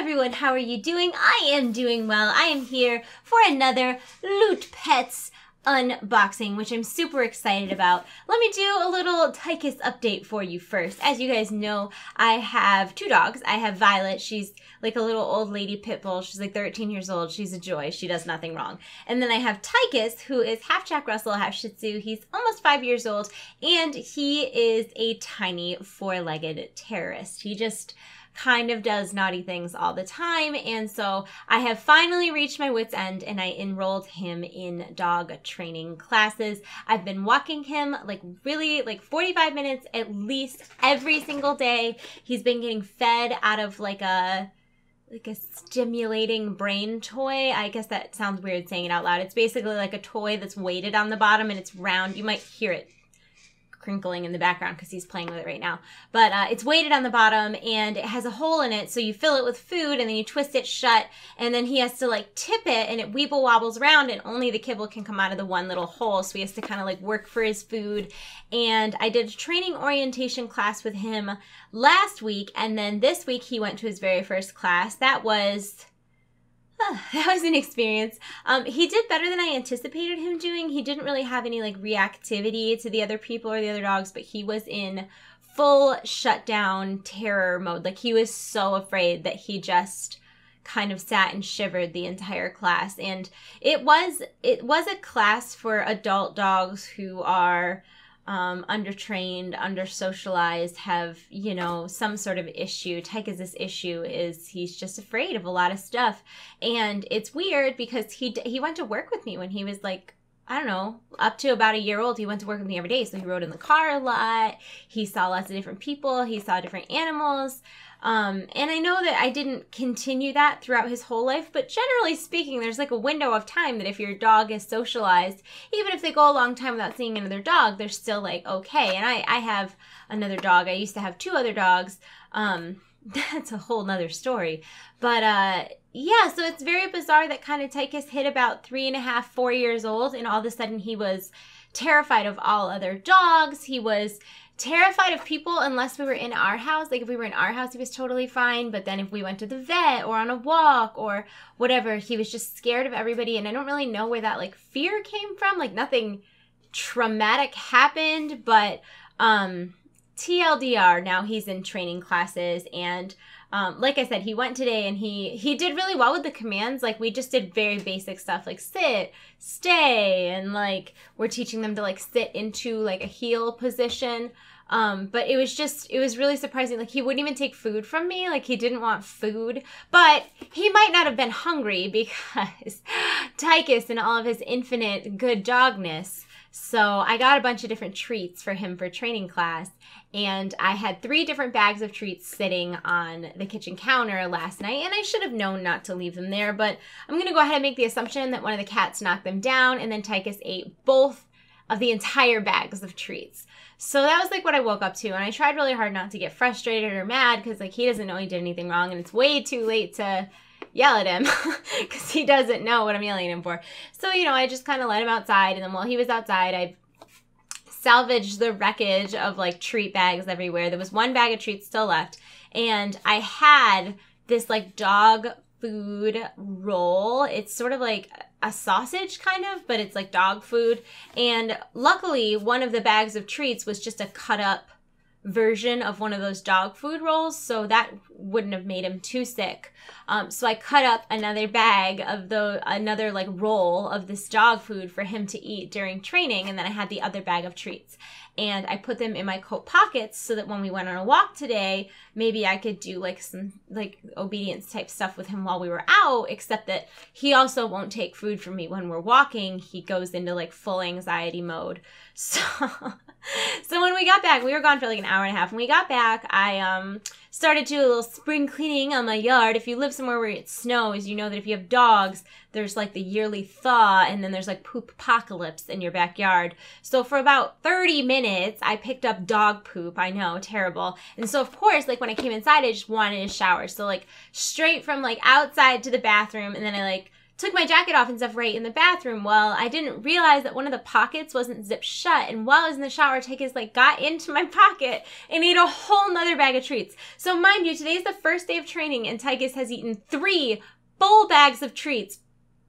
everyone, how are you doing? I am doing well. I am here for another Loot Pets unboxing, which I'm super excited about. Let me do a little Tychus update for you first. As you guys know, I have two dogs. I have Violet. She's like a little old lady pit bull. She's like 13 years old. She's a joy. She does nothing wrong. And then I have Tychus, who is half Jack Russell, half Shih Tzu. He's almost 5 years old, and he is a tiny four-legged terrorist. He just kind of does naughty things all the time, and so I have finally reached my wit's end and I enrolled him in dog training classes. I've been walking him like 45 minutes at least every single day. He's been getting fed out of like a stimulating brain toy. I guess that sounds weird saying it out loud. It's basically like a toy that's weighted on the bottom and it's round. You might hear it crinkling in the background because he's playing with it right now. But it's weighted on the bottom and it has a hole in it, so you fill it with food and then you twist it shut, and then he has to like tip it and it weeble wobbles around and only the kibble can come out of the one little hole, so he has to kind of like work for his food. And I did a training orientation class with him last week, and then this week he went to his very first class. That was an experience. He did better than I anticipated him doing. He didn't really have any like reactivity to the other people or the other dogs, but he was in full shutdown terror mode. Like, he was so afraid that he just kind of sat and shivered the entire class. And it was a class for adult dogs who are undertrained, under-socialized, have, you know, some sort of issue. Tychus' issue is he's just afraid of a lot of stuff. And it's weird because he went to work with me when he was like, I don't know, up to about a year old. He went to work with me every day. So he rode in the car a lot. He saw lots of different people. He saw different animals. And I know that I didn't continue that throughout his whole life, but generally speaking, there's like a window of time that if your dog is socialized, even if they go a long time without seeing another dog, they're still like, okay. And I have another dog. I used to have two other dogs. That's a whole nother story. But, yeah, so it's very bizarre that kind of Tychus hit about 3.5, 4 years old, and all of a sudden he was terrified of all other dogs. He was terrified of people unless we were in our house. Like, if we were in our house, he was totally fine. But then if we went to the vet or on a walk or whatever, he was just scared of everybody. And I don't really know where that, like, fear came from. Like, nothing traumatic happened. But TLDR, now he's in training classes. And like I said, he went today and he did really well with the commands. Like, we just did very basic stuff like sit, stay, and like we're teaching them to like sit into like a heel position. But it was really surprising. Like, he wouldn't even take food from me. Like, he didn't want food, but he might not have been hungry because Tychus and all of his infinite good dogness. So I got a bunch of different treats for him for training class, and I had 3 different bags of treats sitting on the kitchen counter last night, and I should have known not to leave them there, but I'm going to go ahead and make the assumption that one of the cats knocked them down, and then Tychus ate both of the entire bags of treats. So that was like what I woke up to, and I tried really hard not to get frustrated or mad because like he doesn't know he did anything wrong, and it's way too late to yell at him because he doesn't know what I'm yelling at him for. So, you know, I just kind of let him outside, and then while he was outside, I salvaged the wreckage of like treat bags everywhere. There was 1 bag of treats still left, and I had this like dog food roll. It's sort of like a sausage kind of, but it's like dog food. And luckily, one of the bags of treats was just a cut up version of one of those dog food rolls, so that wouldn't have made him too sick. So I cut up another bag of another like roll of this dog food for him to eat during training, and then I had the other bag of treats. And I put them in my coat pockets so that when we went on a walk today, maybe I could do like some like obedience type stuff with him while we were out, except that he also won't take food from me when we're walking. He goes into like full anxiety mode. So when we got back, we were gone for like an hour and a half. When we got back, I started to do a little spring cleaning on my yard. If you live somewhere where it snows, you know that if you have dogs, there's like the yearly thaw, and then there's like poop apocalypse in your backyard. So for about 30 minutes, I picked up dog poop. I know, terrible. And so of course, like when I came inside, I just wanted a shower. So like straight from like outside to the bathroom, and then I like took my jacket off and stuff right in the bathroom. Well, I didn't realize that one of the pockets wasn't zipped shut. And while I was in the shower, Tychus like got into my pocket and ate a whole nother bag of treats. So mind you, today's the first day of training and Tychus has eaten 3 full bags of treats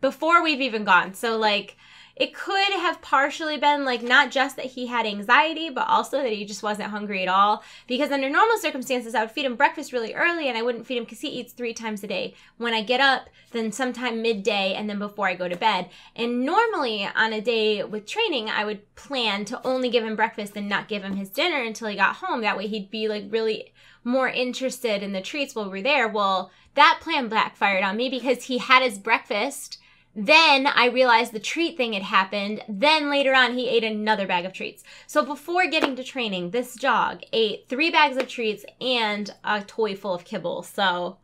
before we've even gone. So like, it could have partially been like not just that he had anxiety, but also that he just wasn't hungry at all. Because under normal circumstances, I would feed him breakfast really early and I wouldn't feed him because he eats 3 times a day. When I get up, then sometime midday, and then before I go to bed. And normally on a day with training, I would plan to only give him breakfast and not give him his dinner until he got home. That way he'd be like really more interested in the treats while we're there. Well, that plan backfired on me because he had his breakfast. Then I realized the treat thing had happened. Then later on, he ate another bag of treats. So before getting to training, this dog ate 3 bags of treats and a toy full of kibble. So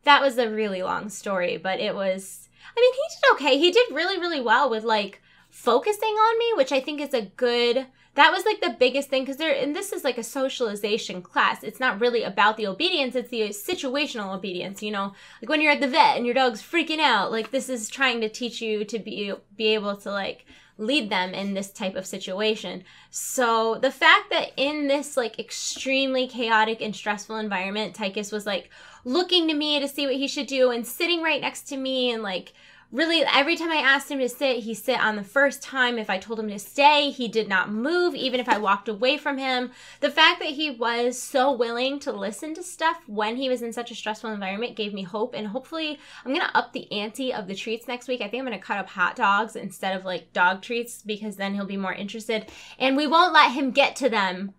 that was a really long story, but it was, I mean, he did okay. He did really, really well with like focusing on me, which I think is a good, that was like the biggest thing because and this is like a socialization class. It's not really about the obedience. It's the situational obedience, you know, like when you're at the vet and your dog's freaking out, like this is trying to teach you to be able to like lead them in this type of situation. So the fact that in this like extremely chaotic and stressful environment, Tychus was like looking to me to see what he should do and sitting right next to me and like really, every time I asked him to sit, he sit on the first time. If I told him to stay, he did not move, even if I walked away from him. The fact that he was so willing to listen to stuff when he was in such a stressful environment gave me hope. And hopefully, I'm going to up the ante of the treats next week. I think I'm going to cut up hot dogs instead of like dog treats because then he'll be more interested. And we won't let him get to them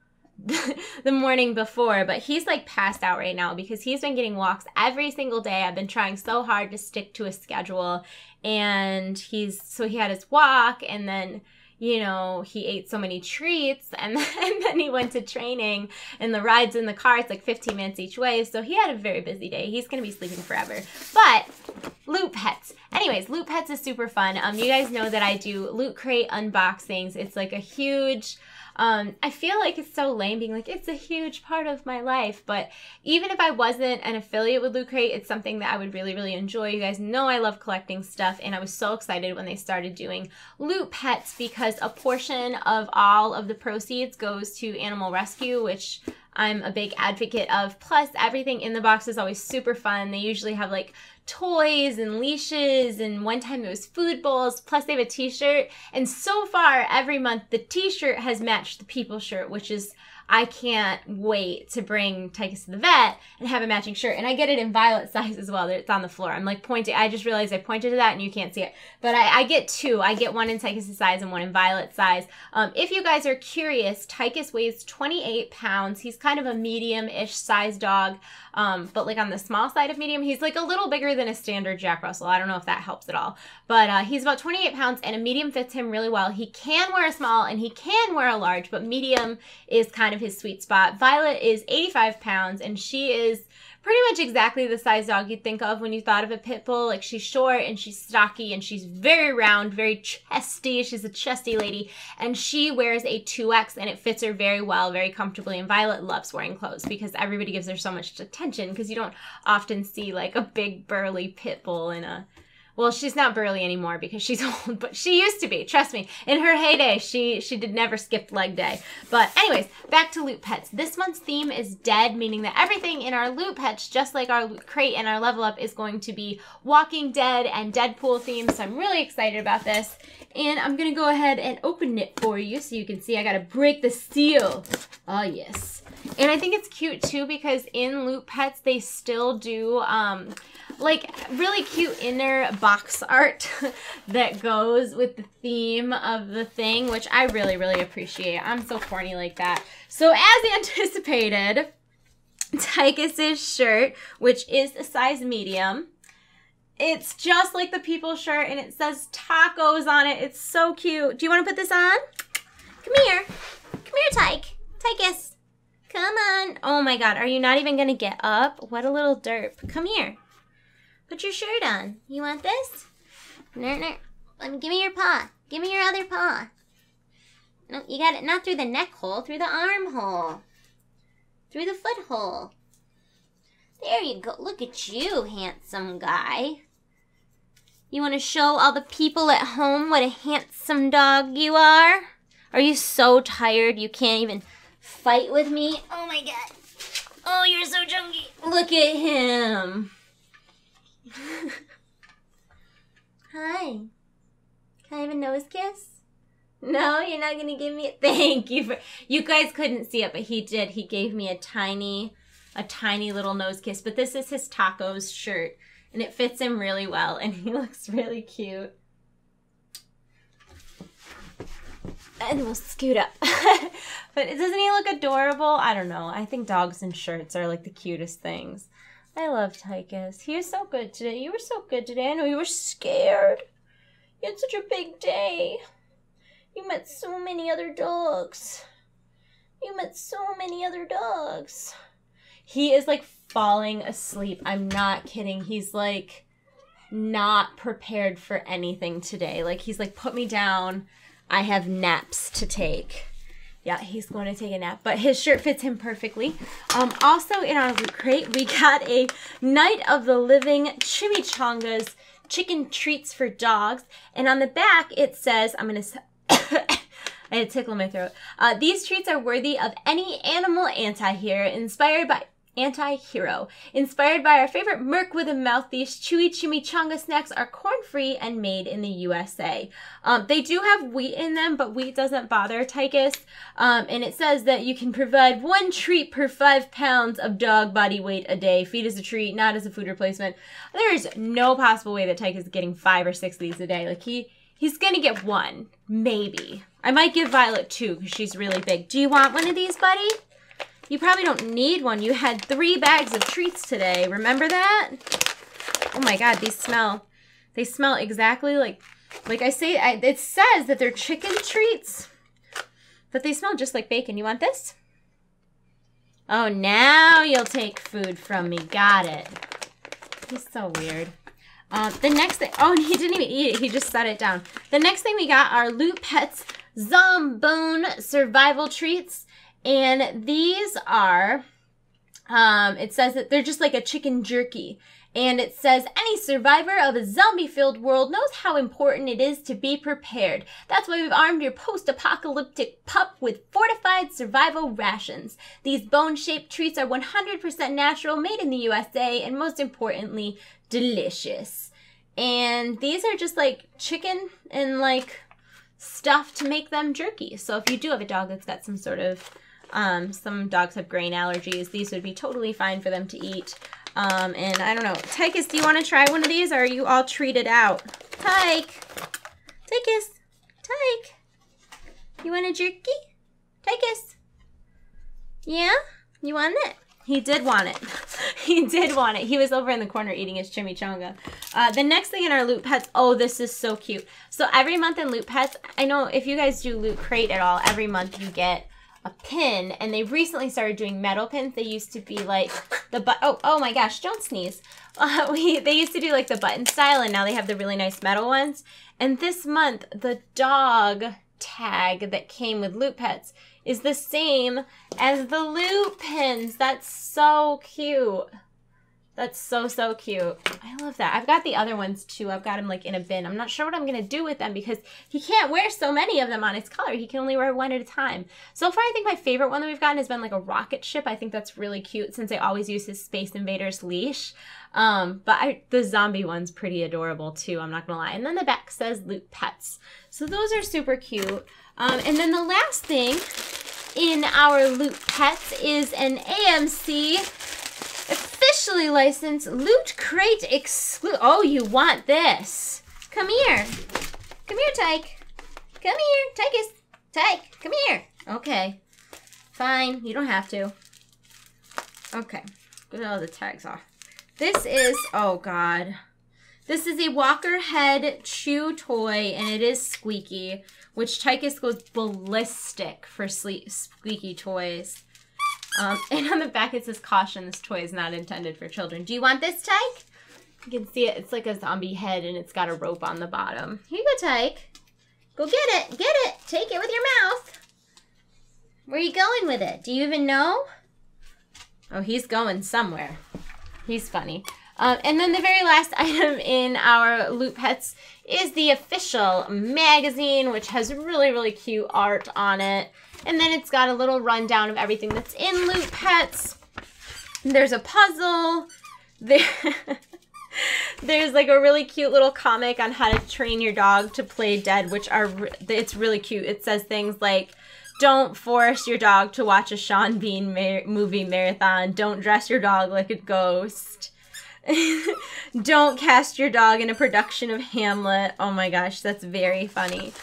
the morning before, but he's like passed out right now because he's been getting walks every single day. I've been trying so hard to stick to a schedule, and he had his walk, and then you know he ate so many treats, and then he went to training, and the rides in the car, it's like 15 minutes each way, so he had a very busy day. He's gonna be sleeping forever. But Loot Pets. Anyways, Loot Pets is super fun. You guys know that I do Loot Crate unboxings. It's like a huge I feel like it's so lame being like, it's a huge part of my life. But even if I wasn't an affiliate with Loot Crate, it's something that I would really, really enjoy. You guys know I love collecting stuff. And I was so excited when they started doing Loot Pets because a portion of all of the proceeds goes to animal rescue, which I'm a big advocate of. Plus, everything in the box is always super fun. They usually have like toys and leashes, and one time it was food bowls, plus they have a t-shirt. And so far, every month, the t-shirt has matched the people shirt, which is, I can't wait to bring Tychus to the vet and have a matching shirt. And I get it in violet size as well. It's on the floor. I'm like pointing. I just realized I pointed to that and you can't see it. But I get 2. I get one in Tychus' size and one in violet size. If you guys are curious, Tychus weighs 28 pounds. He's kind of a medium-ish size dog, but like on the small side of medium. He's like a little bigger than a standard Jack Russell. I don't know if that helps at all. But he's about 28 pounds and a medium fits him really well. He can wear a small and he can wear a large, but medium is kind of his sweet spot. Violet is 85 pounds and she is pretty much exactly the size dog you'd think of when you thought of a pit bull. Like she's short and she's stocky and she's very round, very chesty. She's a chesty lady and she wears a 2X and it fits her very well, very comfortably. And Violet loves wearing clothes because everybody gives her so much attention because you don't often see like a big burly pit bull in a, well, she's not burly anymore because she's old, but she used to be. Trust me. In her heyday, she did never skip leg day. But anyways, back to Loot Pets. This month's theme is dead, meaning that everything in our Loot Pets, just like our Loot Crate and our Level Up, is going to be Walking Dead and Deadpool themed. So I'm really excited about this. And I'm going to go ahead and open it for you so you can see. I got to break the seal. Oh, yes. And I think it's cute, too, because in Loot Pets, they still do like really cute inner box art that goes with the theme of the thing, which I really, really appreciate. I'm so corny like that. So as anticipated, Tychus's shirt, which is a size medium, it's just like the people shirt and it says tacos on it. It's so cute. Do you want to put this on? Come here. Come here, Tychus. Come on. Oh my God. Are you not even going to get up? What a little derp. Come here. Put your shirt on. You want this? No. Give me your paw. Give me your other paw. No, you got it not through the neck hole, through the arm hole. Through the foot hole. There you go. Look at you, handsome guy. You want to show all the people at home what a handsome dog you are? Are you so tired you can't even fight with me? Oh my god. Oh, you're so chunky. Look at him. Hi. Can I have a nose kiss? No, you're not going to give me a... Thank you for... You guys couldn't see it, but he did. He gave me a tiny little nose kiss. But this is his Tacos shirt. And it fits him really well. And he looks really cute. And we'll scoot up. But doesn't he look adorable? I don't know. I think dogs in shirts are like the cutest things. I love Tychus. He was so good today. You were so good today. I know you were scared. You had such a big day. You met so many other dogs. You met so many other dogs. He is like falling asleep. I'm not kidding. He's like not prepared for anything today. Like he's like, put me down. I have naps to take. Yeah, he's going to take a nap. But his shirt fits him perfectly. Also in our Loot Crate, we got a Night of the Living Chimichangas chicken treats for dogs. And on the back it says, I'm going to... I had a tickle in my throat. These treats are worthy of any animal anti-hero inspired by our favorite Merc with a mouth. These chewy chimichanga snacks are corn-free and made in the USA. They do have wheat in them, but wheat doesn't bother Tychus. And it says that you can provide 1 treat per 5 pounds of dog body weight a day. Feed as a treat, not as a food replacement. There's no possible way that Tychus is getting 5 or 6 of these a day. Like he's gonna get 1, maybe. I might give Violet 2 because she's really big. Do you want one of these, buddy? You probably don't need one. You had 3 bags of treats today. Remember that? Oh my god, they smell exactly like I say, it says that they're chicken treats, but they smell just like bacon. You want this? Oh, now you'll take food from me. Got it. He's so weird. The next thing, oh, and he didn't even eat it. He just set it down. The next thing we got are Loot Pets Zomboon Survival Treats. And these are, it says that they're just like a chicken jerky. And it says, any survivor of a zombie-filled world knows how important it is to be prepared. That's why we've armed your post-apocalyptic pup with fortified survival rations. These bone-shaped treats are 100% natural, made in the USA, and most importantly, delicious. And these are just like chicken and like stuff to make them jerky. So if you do have a dog that's got some sort of, some dogs have grain allergies, these would be totally fine for them to eat. And I don't know. Tychus, do you want to try one of these, or are you all treated out? Tychus. Tyke. You want a jerky? Tychus. Yeah? You want it? He did want it. He did want it. He was over in the corner eating his chimichanga. The next thing in our Loot Pets, oh, this is so cute. So every month in Loot Pets, I know if you guys do Loot Crate at all, every month you get a pin, and they've recently started doing metal pins. They used to be like the oh my gosh, don't sneeze. They used to do like the button style, and now they have the really nice metal ones. And this month, the dog tag that came with Loot Pets is the same as the loot pins. That's so cute. That's so, so cute. I love that. I've got the other ones too. I've got them like in a bin. I'm not sure what I'm going to do with them because he can't wear so many of them on his collar. He can only wear one at a time. So far, I think my favorite one that we've gotten has been like a rocket ship. I think that's really cute since I always use his Space Invaders leash. But the zombie one's pretty adorable too. I'm not going to lie. And then the back says Loot Pets. So those are super cute. And then the last thing in our Loot Pets is an AMC officially licensed Loot Crate exclusive. Oh, you want this? Come here. Come here, Tyke. Come here, Tychus. Tyke, come here. Okay. Fine. You don't have to. Okay. Get all the tags off. This is, oh God. This is a Walker Head chew toy, and it is squeaky, which Tychus goes ballistic for squeaky toys. And on the back it says, caution, this toy is not intended for children. Do you want this, Tyke? You can see it. It's like a zombie head, and it's got a rope on the bottom. Here you go, Tyke. Go get it. Get it. Take it with your mouth. Where are you going with it? Do you even know? Oh, he's going somewhere. He's funny. And then the very last item in our Loot Pets is the official magazine, which has really, really cute art on it. And then it's got a little rundown of everything that's in Loot Pets. There's a puzzle. There's like a really cute little comic on how to train your dog to play dead, which it's really cute. It says things like, don't force your dog to watch a Sean Bean movie marathon. Don't dress your dog like a ghost. Don't cast your dog in a production of Hamlet. Oh my gosh, that's very funny.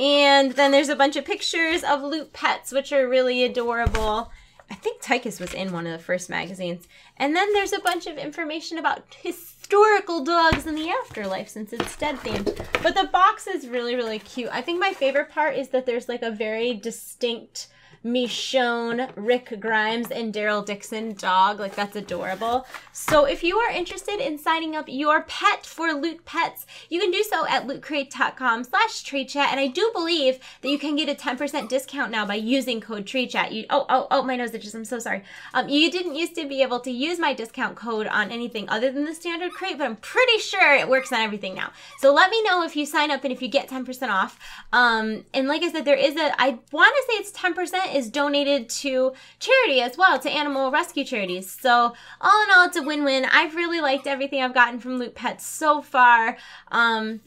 And then there's a bunch of pictures of Loot Pets, which are really adorable. I think Tychus was in one of the first magazines. And then there's a bunch of information about historical dogs in the afterlife, since it's dead themed. But the box is really, really cute. I think my favorite part is that there's like a very distinct Michonne, Rick Grimes, and Daryl Dixon dog. Like, that's adorable. So if you are interested in signing up your pet for Loot Pets, you can do so at lootcrate.com/TradeChat. And I do believe that you can get a 10% discount now by using code TradeChat. Oh, my nose itches. I'm so sorry. You didn't used to be able to use my discount code on anything other than the standard crate, but I'm pretty sure it works on everything now. So let me know if you sign up and if you get 10% off. And like I said, I want to say it's 10% is donated to charity as well, to animal rescue charities. So all in all, it's a win-win. I've really liked everything I've gotten from Loot Pets so far. I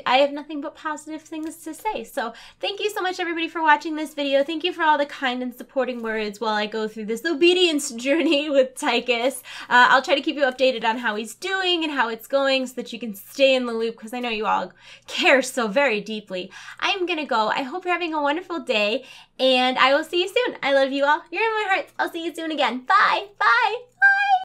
have nothing but positive things to say. So thank you so much, everybody, for watching this video. Thank you for all the kind and supporting words while I go through this obedience journey with Tychus. I'll try to keep you updated on how he's doing and how it's going so that you can stay in the loop, because I know you all care so very deeply. I'm gonna go. I hope you're having a wonderful day, and I will see you soon. I love you all. You're in my hearts. I'll see you soon again. Bye. Bye. Bye.